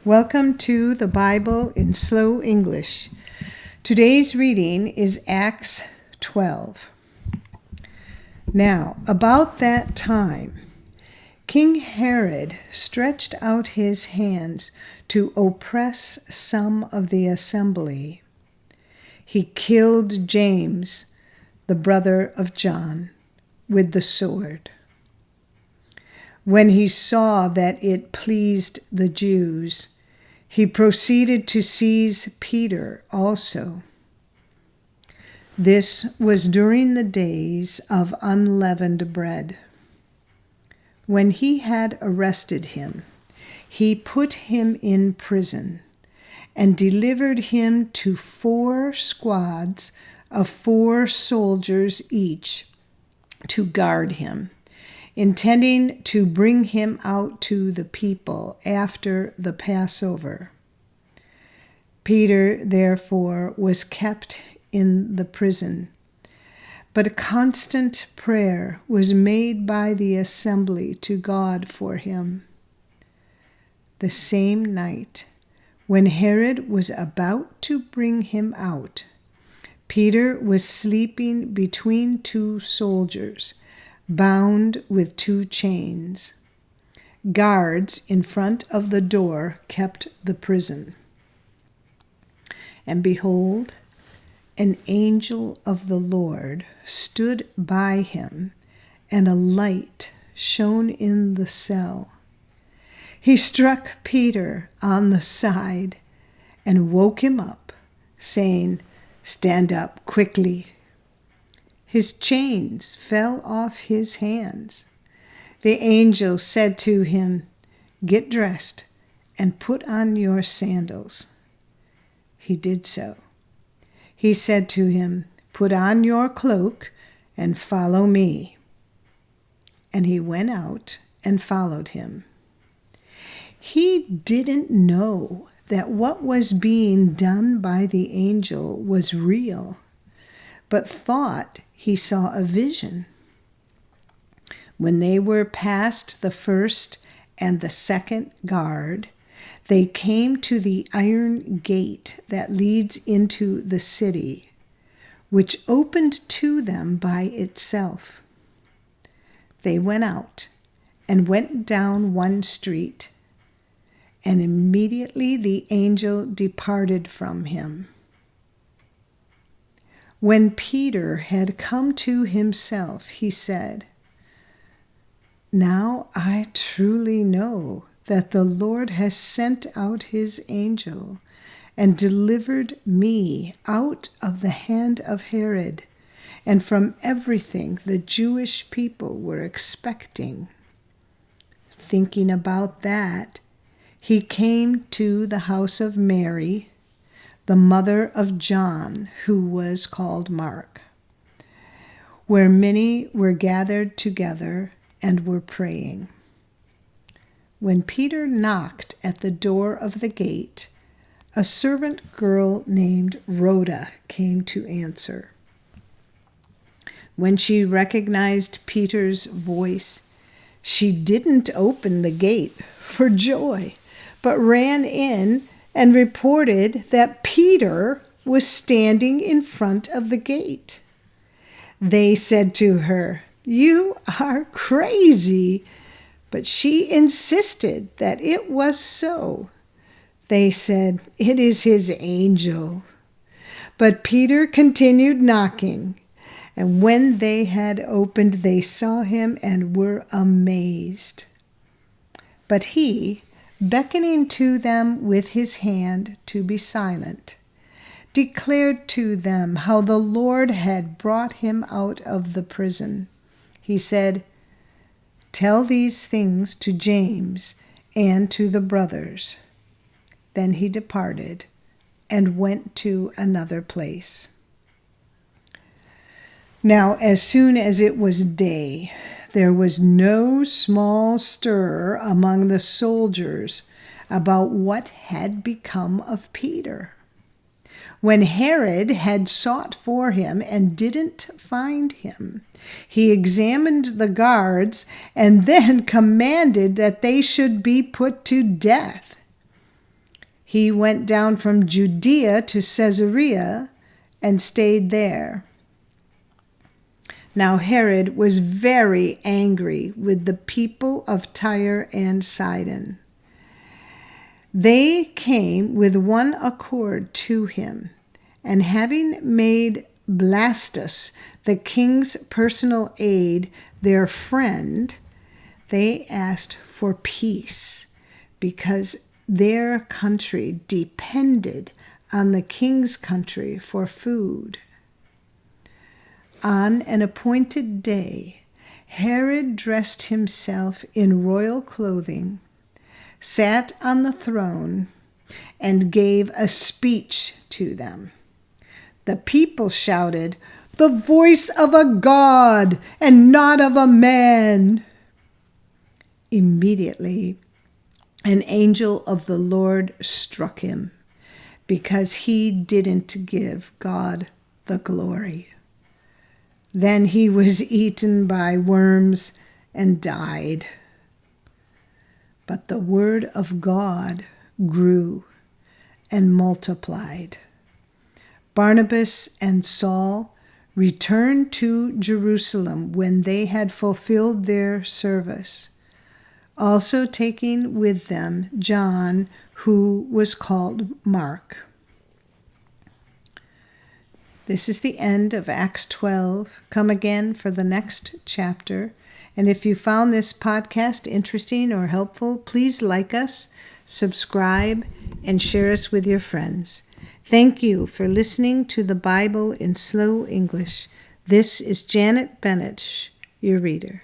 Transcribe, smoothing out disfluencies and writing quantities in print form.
Welcome to the Bible in Slow English. Today's reading is Acts 12. Now, about that time, King Herod stretched out his hands to oppress some of the assembly. He killed James, the brother of John, with the sword. When he saw that it pleased the Jews, he proceeded to seize Peter also. This was during the days of unleavened bread. When he had arrested him, he put him in prison and delivered him to 4 squads of 4 soldiers each to guard him, intending to bring him out to the people after the Passover. Peter, therefore, was kept in the prison, but a constant prayer was made by the assembly to God for him. The same night, when Herod was about to bring him out, Peter was sleeping between 2 soldiers, bound with 2 chains. Guards in front of the door kept the prison. And behold, an angel of the Lord stood by him, and a light shone in the cell. He struck Peter on the side and woke him up, saying, "Stand up quickly." His chains fell off his hands. The angel said to him, "Get dressed and put on your sandals." He did so. He said to him, "Put on your cloak and follow me." And he went out and followed him. He didn't know that what was being done by the angel was real, but thought he saw a vision. When they were past the first and the second guard, they came to the iron gate that leads into the city, which opened to them by itself. They went out and went down one street, and immediately the angel departed from him. When Peter had come to himself, he said, "Now I truly know that the Lord has sent out his angel and delivered me out of the hand of Herod and from everything the Jewish people were expecting." Thinking about that, he came to the house of Mary, the mother of John, who was called Mark, where many were gathered together and were praying. When Peter knocked at the door of the gate, a servant girl named Rhoda came to answer. When she recognized Peter's voice, she didn't open the gate for joy, but ran in and reported that Peter was standing in front of the gate. They said to her, "You are crazy," but she insisted that it was so. They said, "It is his angel." But Peter continued knocking, and when they had opened, they saw him and were amazed. But he, beckoning to them with his hand to be silent, declared to them how the Lord had brought him out of the prison. He said, "Tell these things to James and to the brothers." Then he departed and went to another place. Now, as soon as it was day, there was no small stir among the soldiers about what had become of Peter. When Herod had sought for him and didn't find him, he examined the guards and then commanded that they should be put to death. he went down from Judea to Caesarea and stayed there. Now Herod was very angry with the people of Tyre and Sidon. They came with one accord to him, and having made Blastus, the king's personal aide, their friend, they asked for peace because their country depended on the king's country for food. On an appointed day, Herod dressed himself in royal clothing, sat on the throne, and gave a speech to them. The people shouted, "The voice of a god and not of a man!" Immediately, an angel of the Lord struck him because he didn't give God the glory. Then he was eaten by worms and died. But the word of God grew and multiplied. Barnabas and Saul returned to Jerusalem when they had fulfilled their service, also taking with them John, who was called Mark. This is the end of Acts 12. Come again for the next chapter. And if you found this podcast interesting or helpful, please like us, subscribe, and share us with your friends. Thank you for listening to the Bible in Slow English. This is Janet Bennett, your reader.